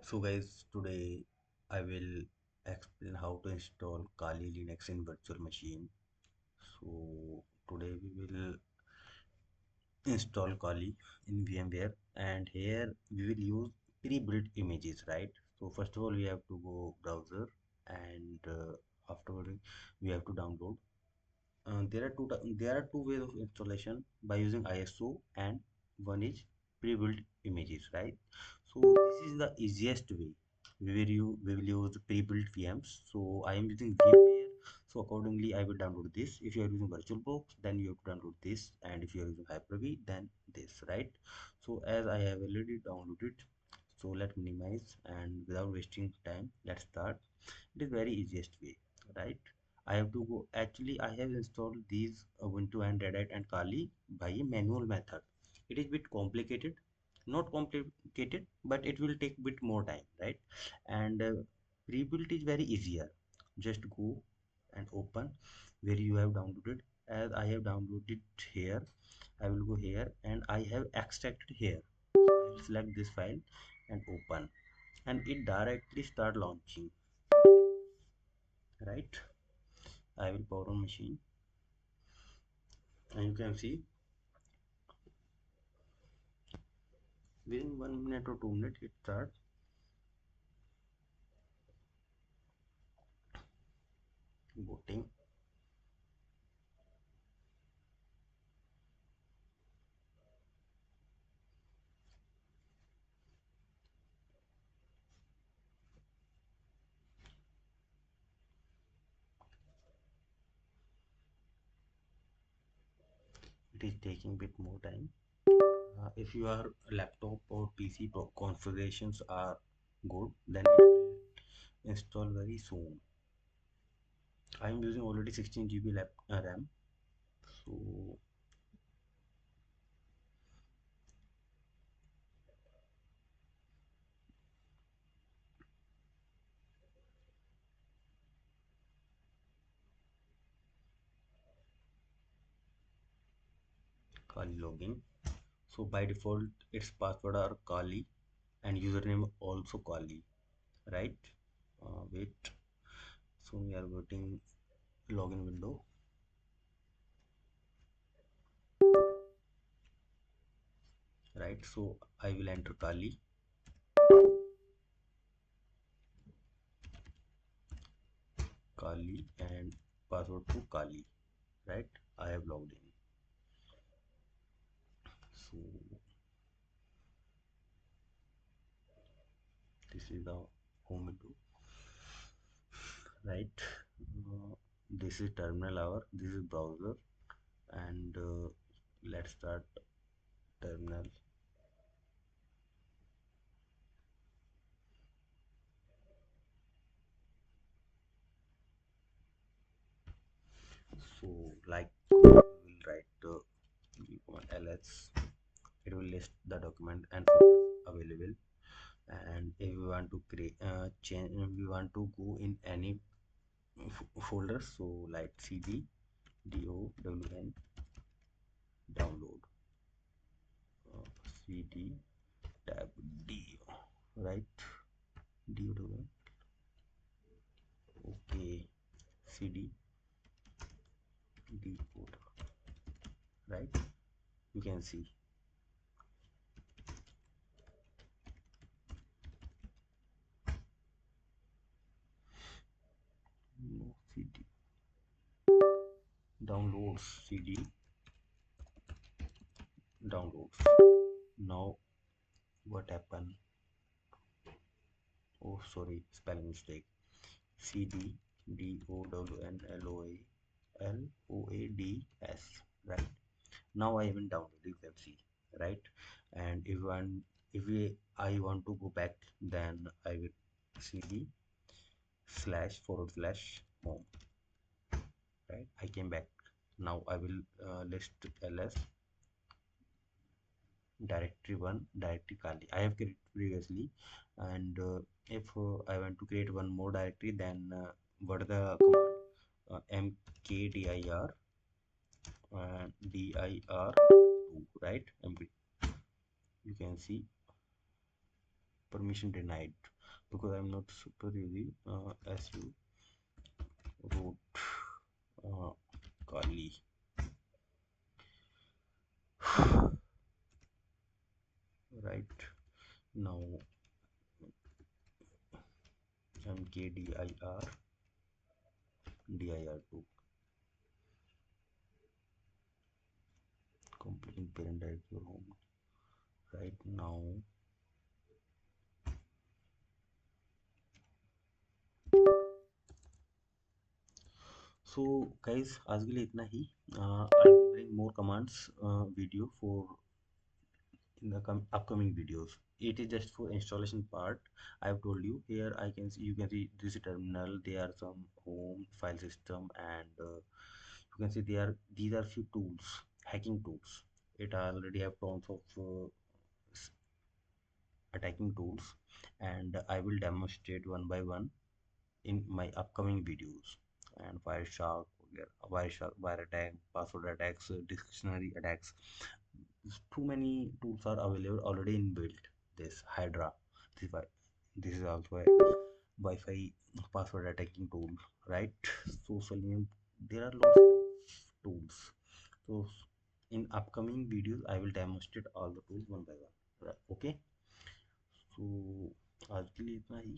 So guys, today I will explain how to install Kali Linux in virtual machine. So today we will install Kali in VMware, and here we will use pre-built images, right? So first of all we have to go browser, and afterward we have to download. There are two ways of installation by using ISO, and one is pre-built images, right? So this is the easiest way. We will use pre-built VMs. So I am using VMware. So accordingly, I will download this. If you are using VirtualBox, then you have to download this, and if you are using Hyper-V, then this, right? So as I have already downloaded, so let's minimize, and without wasting time, let's start. It is very easiest way, right? I have to go. Actually, I have installed these Ubuntu and Red Hat and Kali by a manual method. It is bit complicated, not complicated, but it will take bit more time, right? And pre-built is very easier. Just go and open where you have downloaded. As I have downloaded here, I will go here and I have extracted here. So I will select this file and open, and it directly start launching, right? I will power on machine, and you can see within 1 minute or 2 minutes it starts booting. It is taking bit more time. If your laptop or PC configurations are good, then it will install very soon. I am using already 16 GB RAM. So Kali login. So by default its password are Kali and username also Kali, right? Wait. So we are getting login window, right? So I will enter Kali and password to Kali, right? I have logged in. So this is the home window, right? This is terminal hour, this is browser, and let's start terminal. So like we will write ls, it will list the document and folders available. And if we want to create change, we want to go in any folder, so like cd down download, cd tab do, right? Do okay, cd d folder, right? You can see no cd downloads, cd downloads. Now what happened? Oh, sorry, spelling mistake. cd downloads, right? Now I haven't downloaded, you can see, right? And if I want to go back, then I will cd slash forward slash home, right? I came back. Now I will list ls directory 1 directory Kali I have created previously. And if I want to create one more directory, then what are the command? Mkdir dir2, right? You can see permission denied because I'm not super using as you root uh, Kali. Right now mkdir dir2 completing parent directory home. Right now so guys आज के लिए इतना ही I will bring more commands video for in the upcoming videos. It is just for installation part. I've told you here. I can see, you can see this terminal. There are some home file system, and you can see these are few tools, hacking tools. It already have tons of attacking tools, and I will demonstrate one by one in my upcoming videos. And Wireshark, wire attack, password attacks, dictionary attacks. Too many tools are available already inbuilt. This Hydra, this, this is also a Wi-Fi password attacking tool, right? Social media, there are lots of tools. So in upcoming videos, I will demonstrate all the tools one by one. Right? Okay. So आज के लिए इतना ही